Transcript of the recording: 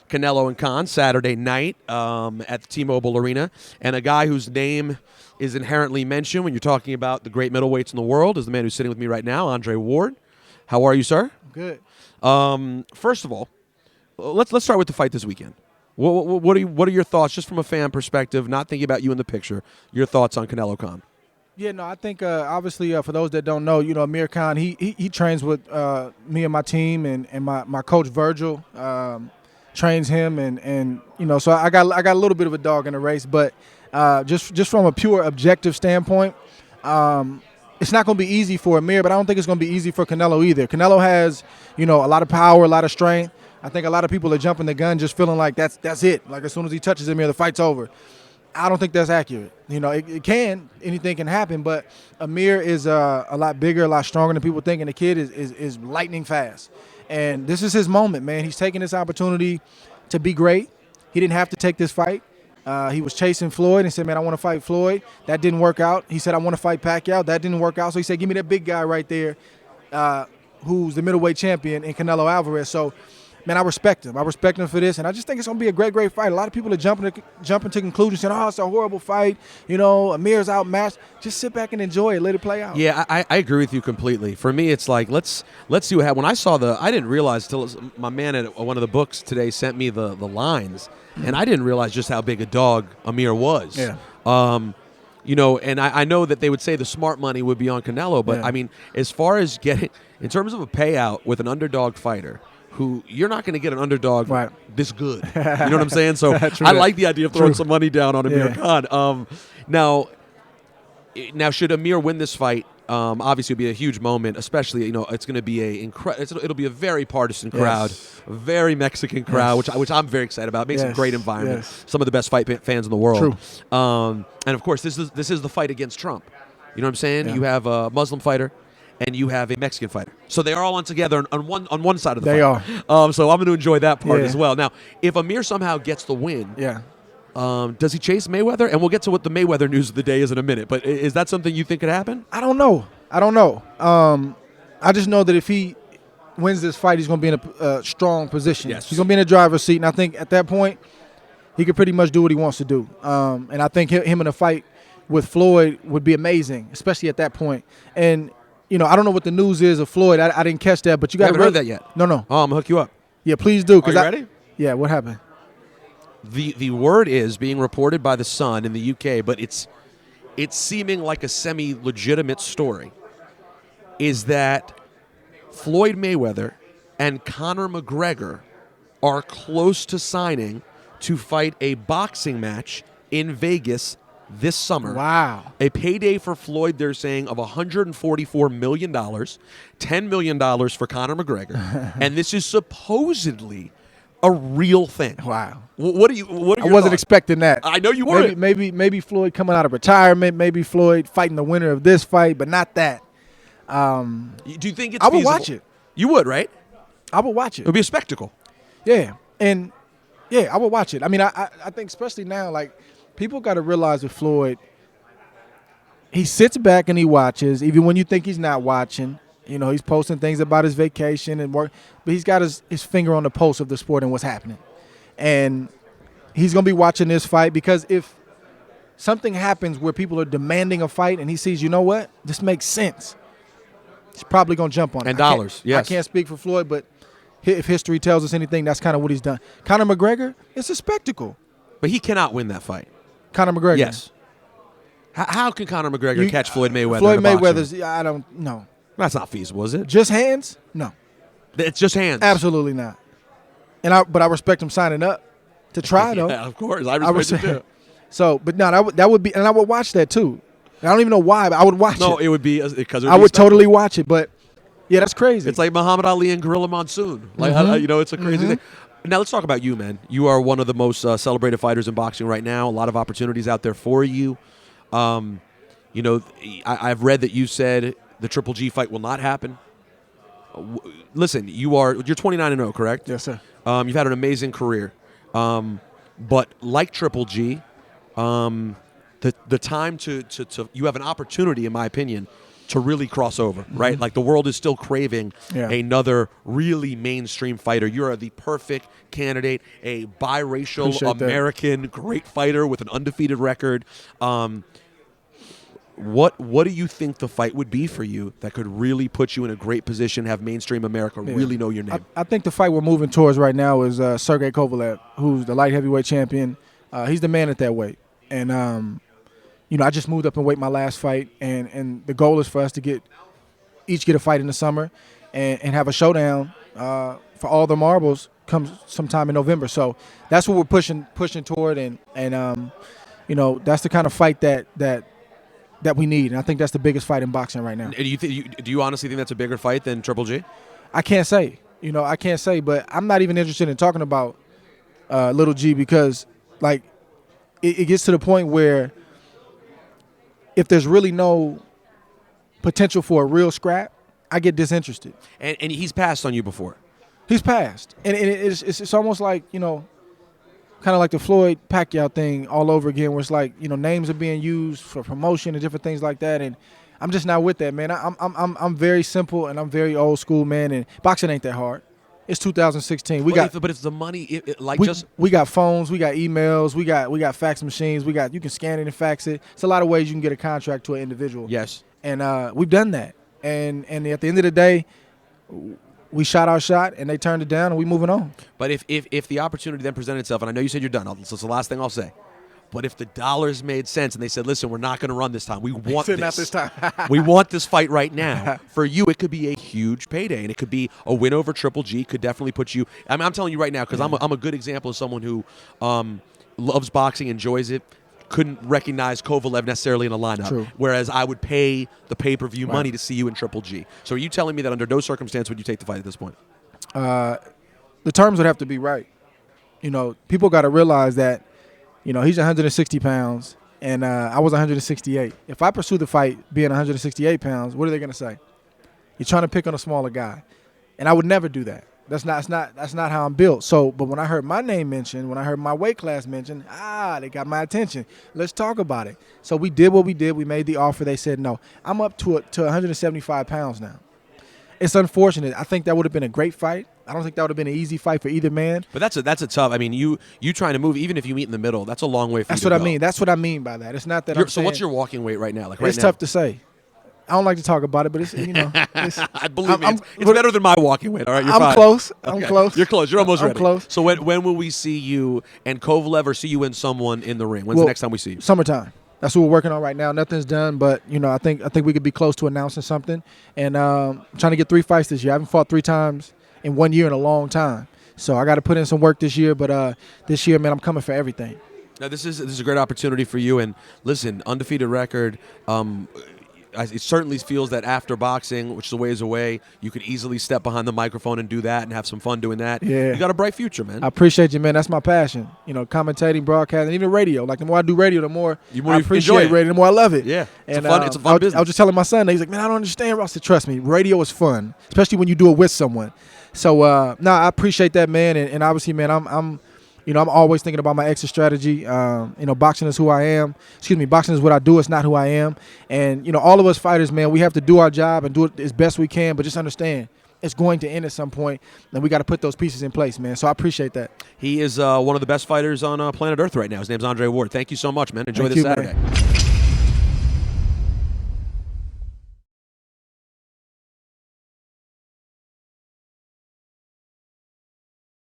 Canelo and Khan Saturday night at the T-Mobile Arena. And a guy whose name is inherently mentioned when you're talking about the great middleweights in the world is the man who's sitting with me right now, Andre Ward. How are you, sir? Good. First of all, let's start with the fight this weekend. What are your thoughts, just from a fan perspective, not thinking about you in the picture, your thoughts on Canelo-Khan? Yeah, no, I think obviously for those that don't know, Amir Khan, he trains with me and my team, and my coach Virgil trains him, and so I got a little bit of a dog in the race, but just from a pure objective standpoint, it's not going to be easy for Amir, but I don't think it's going to be easy for Canelo either. Canelo has a lot of power, a lot of strength. I think a lot of people are jumping the gun, just feeling like that's it. Like as soon as he touches Amir, the fight's over. I don't think that's accurate. Anything can happen, but Amir is a lot bigger, a lot stronger than people think, and the kid is lightning fast. And this is his moment, man. He's taking this opportunity to be great. He didn't have to take this fight. He was chasing Floyd and said, man, I want to fight Floyd. That didn't work out. He said, I want to fight Pacquiao. That didn't work out. So he said, give me that big guy right there who's the middleweight champion in Canelo Alvarez. So, man, I respect him. I respect him for this, and I just think it's going to be a great, great fight. A lot of people are jumping to conclusions, saying, it's a horrible fight. Amir's outmatched. Just sit back and enjoy it. Let it play out. Yeah, I agree with you completely. For me, it's like, let's see what happens. When I saw I didn't realize till my man at one of the books today sent me the lines, and I didn't realize just how big a dog Amir was. Yeah. And I know that they would say the smart money would be on Canelo, but, Yeah. I mean, as far as getting – in terms of a payout with an underdog fighter – who you're not going to get an underdog this good. You know what I'm saying? So I like the idea of throwing some money down on Amir Khan. Now, should Amir win this fight, obviously it'll be a huge moment, especially, it's going to be it'll be a very partisan crowd, a very Mexican crowd, which I'm very excited about. It makes a great environment. Some of the best fight fans in the world. And of course, this is the fight against Trump. You know what I'm saying? Yeah. You have a Muslim fighter and you have a Mexican fighter. So they are all on together on one side of the fight. They are. So I'm going to enjoy that part as well. Now, if Amir somehow gets the win, does he chase Mayweather? And we'll get to what the Mayweather news of the day is in a minute. But is that something you think could happen? I don't know. I just know that if he wins this fight, he's going to be in a strong position. Yes. He's going to be in the driver's seat. And I think at that point, he could pretty much do what he wants to do. And I think him in a fight with Floyd would be amazing, especially at that point. And I don't know what the news is of Floyd. I didn't catch that, but you got to heard that yet? No. Oh, I'm going to hook you up. Yeah, please do. Are you ready? Yeah, what happened? The word is being reported by The Sun in the UK, but it's seeming like a semi-legitimate story, is that Floyd Mayweather and Conor McGregor are close to signing to fight a boxing match in Vegas this summer. Wow. A payday for Floyd, they're saying, of $144 million, $10 million for Conor McGregor. And this is supposedly a real thing. Wow. What are I your wasn't thoughts? expecting that. I know you weren't. Maybe Floyd coming out of retirement, maybe Floyd fighting the winner of this fight, but not that. Do you think it's I would feasible? watch it. You would, right? I would watch it. It would be a spectacle. Yeah. And, I would watch it. I mean, I think especially now, like, people got to realize with Floyd, he sits back and he watches, even when you think he's not watching. He's posting things about his vacation and work, but he's got his finger on the pulse of the sport and what's happening. And he's going to be watching this fight because if something happens where people are demanding a fight and he sees, you know what, this makes sense, he's probably going to jump on it. And dollars, yes. I can't speak for Floyd, but if history tells us anything, that's kind of what he's done. Conor McGregor, it's a spectacle. But he cannot win that fight. Conor McGregor? Yes. How can Conor McGregor catch Floyd Mayweather? Floyd in a boxing? Mayweather's, I don't know. That's not feasible, is it? Just hands? No. It's just hands. Absolutely not. But I respect him signing up to try, though. Yeah, of course. I respect it, too. So, but no, that would be, and I would watch that, too. I don't even know why, but I would watch it. No, it would be because I would totally watch it, but, yeah, that's crazy. It's like Muhammad Ali and Gorilla Monsoon. Like, it's a crazy thing. Now, let's talk about you, man. You are one of the most celebrated fighters in boxing right now. A lot of opportunities out there for you. I've read that you said the Triple G fight will not happen. Listen, you're 29-0, correct? Yes, sir. You've had an amazing career. But like Triple G, the time to you have an opportunity, in my opinion, to really cross over, right? Like the world is still craving another really mainstream fighter. You're the perfect candidate, a biracial American great fighter with an undefeated record. What do you think the fight would be for you that could really put you in a great position, have mainstream America really know your name? I think the fight we're moving towards right now is Sergey Kovalev, who's the light heavyweight champion. He's the man at that weight. And, I just moved up in weight my last fight, and the goal is for us to each get a fight in the summer and have a showdown for all the marbles come sometime in November. So that's what we're pushing toward, and that's the kind of fight that we need, and I think that's the biggest fight in boxing right now. Do you honestly think that's a bigger fight than Triple G? I can't say. I can't say, but I'm not even interested in talking about Little G because, like, it gets to the point where if there's really no potential for a real scrap, I get disinterested. And he's passed on you before. He's passed, and it's almost like kind of like the Floyd Pacquiao thing all over again, where it's like names are being used for promotion and different things like that, and I'm just not with that, man. I'm very simple and I'm very old school, man. And boxing ain't that hard. It's 2016. But it's the money. We got phones, we got emails, we got fax machines, you can scan it and fax it. It's a lot of ways you can get a contract to an individual. Yes, and we've done that. And at the end of the day, we shot our shot, and they turned it down, and we moving on. But if the opportunity then presented itself, and I know you said you're done, so it's the last thing I'll say. But if the dollars made sense and they said, listen, we're not going to run this time. We want this. Not this time. We want this fight right now. For you, it could be a huge payday, and it could be a win over Triple G. Could definitely put you – I'm telling you right now because I'm a good example of someone who loves boxing, enjoys it, couldn't recognize Kovalev necessarily in a lineup. True. Whereas I would pay the pay-per-view money to see you in Triple G. So are you telling me that under no circumstance would you take the fight at this point? The terms would have to be right. People got to realize that, he's 160 pounds, and I was 168. If I pursue the fight being 168 pounds, what are they going to say? You're trying to pick on a smaller guy. And I would never do that. That's not how I'm built. So, but when I heard my name mentioned, when I heard my weight class mentioned, they got my attention. Let's talk about it. So we did what we did. We made the offer. They said no. I'm up to 175 pounds now. It's unfortunate. I think that would have been a great fight. I don't think that would have been an easy fight for either man. But that's a tough. I mean, you trying to move, even if you meet in the middle, that's a long way for you to go. That's what I mean. That's what I mean by that. It's not that So what's your walking weight right now? It's tough to say. I don't like to talk about it, but it's believe me, it's better than my walking weight. All right, you're fine. Close. Okay. I'm close. You're close. You're almost ready. I'm close. So when will we see you and Kovalev or see you and someone in the ring? When's the next time we see you? Summertime. That's what we're working on right now. Nothing's done, but I think we could be close to announcing something. And I'm trying to get 3 fights this year. I haven't fought 3 times in 1 year in a long time, so I got to put in some work this year. But this year, man, I'm coming for everything. Now this is a great opportunity for you. And listen, undefeated record. It certainly feels that after boxing, which is a ways away, you could easily step behind the microphone and do that and have some fun doing that. Yeah. You got a bright future, man. I appreciate you, man. That's my passion. Commentating, broadcasting, even radio. Like, the more I do radio, the more I appreciate radio, the more I love it. Yeah. And it's a fun business. I was just telling my son, he's like, man, I don't understand. I said, trust me, radio is fun, especially when you do it with someone. So, I appreciate that, man. And obviously, man, I'm always thinking about my exit strategy. Boxing is who I am. Boxing is what I do. It's not who I am. And, all of us fighters, man, we have to do our job and do it as best we can. But just understand, it's going to end at some point, and we got to put those pieces in place, man. So I appreciate that. He is one of the best fighters on planet Earth right now. His name's Andre Ward. Thank you so much, man. Enjoy this Saturday. Man.